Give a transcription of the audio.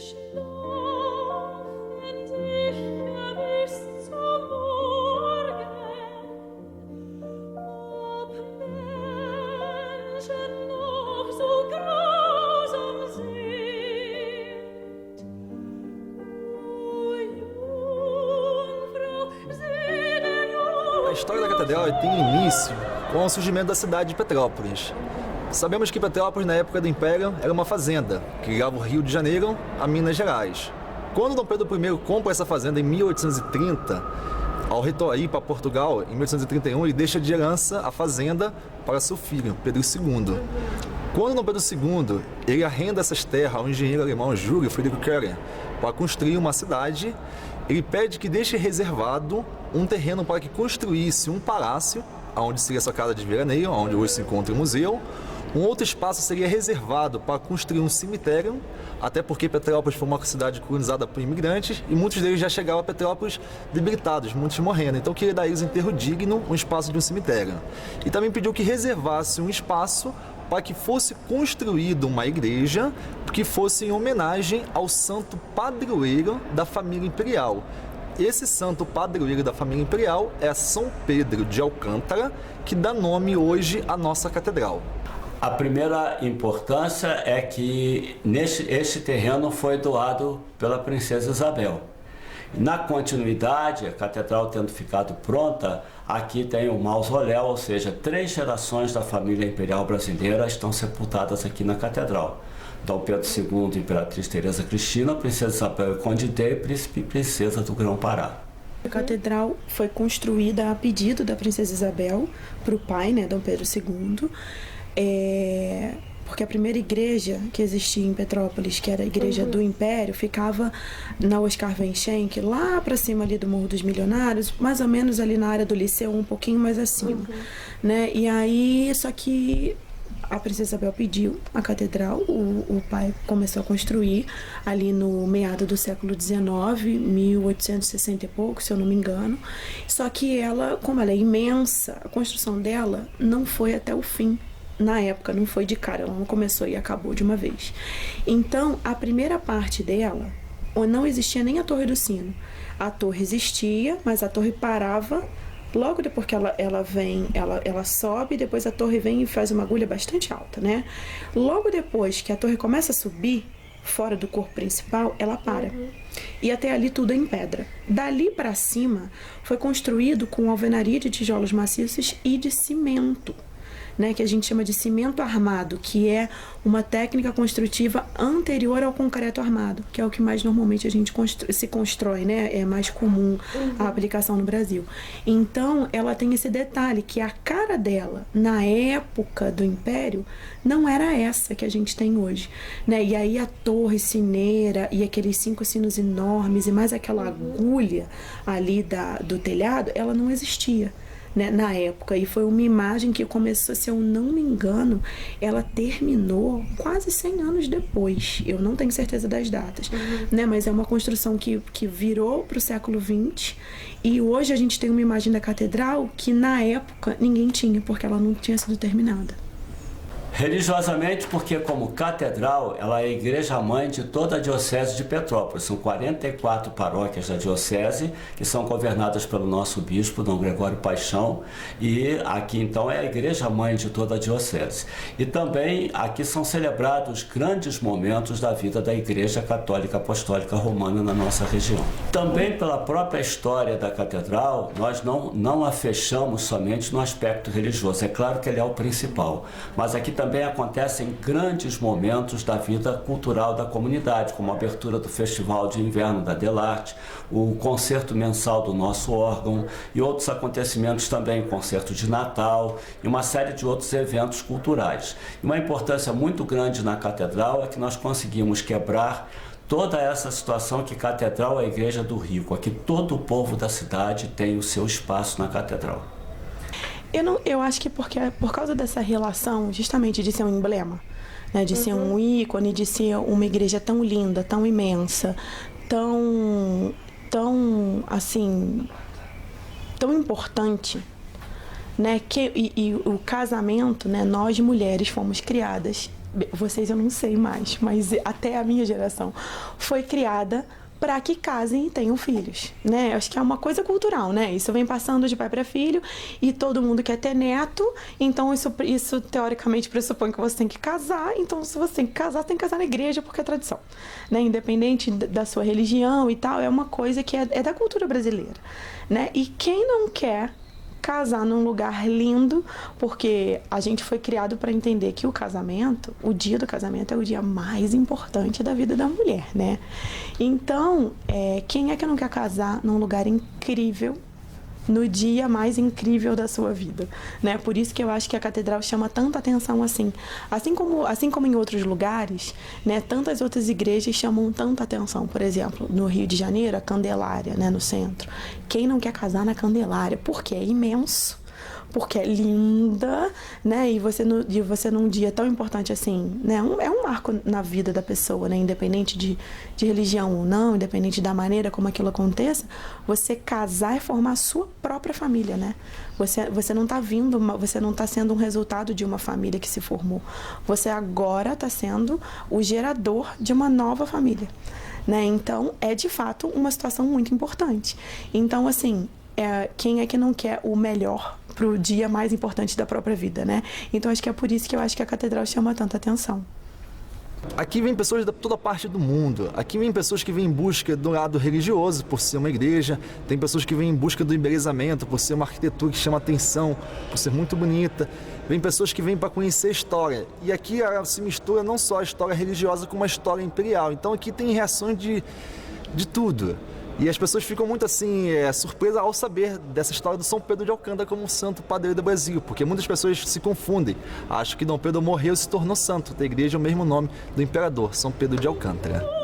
A história da catedral tem início com o surgimento da cidade de Petrópolis. Sabemos que Petrópolis, na época do Império, era uma fazenda que ligava o Rio de Janeiro a Minas Gerais. Quando Dom Pedro I compra essa fazenda em 1830, ao retornar para Portugal, em 1831, ele deixa de herança a fazenda para seu filho, Pedro II. Quando Dom Pedro II ele arrenda essas terras ao engenheiro alemão Júlio Friedrich Keller para construir uma cidade, ele pede que deixe reservado um terreno para que construísse um palácio, onde seria essa casa de veraneio, onde hoje se encontra o museu. Um outro espaço seria reservado para construir um cemitério, até porque Petrópolis foi uma cidade colonizada por imigrantes e muitos deles já chegavam a Petrópolis debilitados, muitos morrendo. Então queria dar a eles um enterro digno, um espaço de um cemitério. E também pediu que reservasse um espaço para que fosse construída uma igreja que fosse em homenagem ao santo padroeiro da família imperial. Esse santo padroeiro da família imperial é São Pedro de Alcântara, que dá nome hoje à nossa catedral. A primeira importância é que este terreno foi doado pela princesa Isabel. Na continuidade, a catedral tendo ficado pronta, aqui tem o mausoléu, ou seja, 3 gerações da família imperial brasileira estão sepultadas aqui na catedral. Dom Pedro II, Imperatriz Teresa Cristina, Princesa Isabel e Conde D, Príncipe e Princesa do Grão-Pará. A catedral foi construída a pedido da Princesa Isabel para o pai, Dom Pedro II, porque a primeira igreja que existia em Petrópolis, que era a igreja do Império, ficava na Oscar Wenchenck, lá para cima ali do Morro dos Milionários, mais ou menos ali na área do Liceu, um pouquinho mais acima, E aí, só que a Princesa Isabel pediu a catedral, o pai começou a construir ali no meado do século XIX, 1860 e pouco, se eu não me engano. Só que ela, como ela é imensa, a construção dela não foi até o fim. Na época, não foi de cara, ela não começou e acabou de uma vez. Então, a primeira parte dela, não existia nem a Torre do Sino. A torre existia, mas a torre parava logo depois que ela sobe, depois a torre vem e faz uma agulha bastante alta, Logo depois que a torre começa a subir, fora do corpo principal, ela para. E até ali tudo é em pedra. Dali para cima, foi construído com alvenaria de tijolos maciços e de cimento, que a gente chama de cimento armado, que é uma técnica construtiva anterior ao concreto armado, que é o que mais normalmente a gente se constrói, é mais comum a aplicação no Brasil. Então, ela tem esse detalhe, que a cara dela, na época do Império, não era essa que a gente tem hoje. E aí a torre sineira e aqueles 5 sinos enormes e mais aquela agulha ali do telhado, ela não existia. Na época, e foi uma imagem que começou, se eu não me engano, ela terminou quase 100 anos depois, eu não tenho certeza das datas, mas é uma construção que virou para o século XX, e hoje a gente tem uma imagem da catedral que na época ninguém tinha, porque ela não tinha sido terminada. Religiosamente, porque como catedral, ela é a igreja-mãe de toda a diocese de Petrópolis. São 44 paróquias da diocese, que são governadas pelo nosso bispo, Dom Gregório Paixão, e aqui então é a igreja-mãe de toda a diocese. E também aqui são celebrados grandes momentos da vida da Igreja Católica Apostólica Romana na nossa região. Também pela própria história da catedral, nós não a fechamos somente no aspecto religioso. É claro que ele é o principal, mas aqui também acontecem grandes momentos da vida cultural da comunidade, como a abertura do Festival de Inverno da Delarte, o concerto mensal do nosso órgão e outros acontecimentos também, concerto de Natal e uma série de outros eventos culturais. E uma importância muito grande na catedral é que nós conseguimos quebrar toda essa situação que catedral é a igreja do rico, aqui todo o povo da cidade tem o seu espaço na catedral. Eu acho que por causa dessa relação, justamente de ser um emblema, de ser um ícone, de ser uma igreja tão linda, tão imensa, tão importante, e o casamento, nós mulheres fomos criadas vocês eu não sei mais, mas até a minha geração foi criada para que casem e tenham filhos, né? Acho que é uma coisa cultural, né? Isso vem passando de pai para filho e todo mundo quer ter neto, então isso teoricamente pressupõe que você tem que casar, então se você tem que casar, você tem que casar na igreja porque é tradição, né? Independente da sua religião e tal, é uma coisa que é da cultura brasileira, né? E quem não quer casar num lugar lindo, porque a gente foi criado para entender que o casamento, o dia do casamento é o dia mais importante da vida da mulher, né? Então, quem é que não quer casar num lugar incrível, no dia mais incrível da sua vida, né? Por isso que eu acho que a catedral chama tanta atenção assim. Assim como em outros lugares, né? Tantas outras igrejas chamam tanta atenção. Por exemplo, no Rio de Janeiro, a Candelária, né? No centro. Quem não quer casar na Candelária? Porque é imenso. Porque é linda, né? E você num dia tão importante assim, né? É um marco na vida da pessoa, né? Independente de religião ou não, independente da maneira como aquilo aconteça, você casar é formar a sua própria família, né? Você não está você não está sendo um resultado de uma família que se formou. Você agora está sendo o gerador de uma nova família, né? Então, é de fato uma situação muito importante. Então, assim, quem é que não quer o melhor para o dia mais importante da própria vida, né? Então acho que é por isso que eu acho que a catedral chama tanta atenção. Aqui vem pessoas de toda parte do mundo. Aqui vem pessoas que vêm em busca do lado religioso, por ser uma igreja. Tem pessoas que vêm em busca do embelezamento, por ser uma arquitetura que chama atenção, por ser muito bonita. Vem pessoas que vêm para conhecer a história. E aqui se mistura não só a história religiosa com a história imperial. Então aqui tem reações de tudo. E as pessoas ficam muito assim, surpresas ao saber dessa história do São Pedro de Alcântara como um santo padroeiro do Brasil, porque muitas pessoas se confundem. Acham que Dom Pedro morreu e se tornou santo. Da igreja é o mesmo nome do imperador, São Pedro de Alcântara.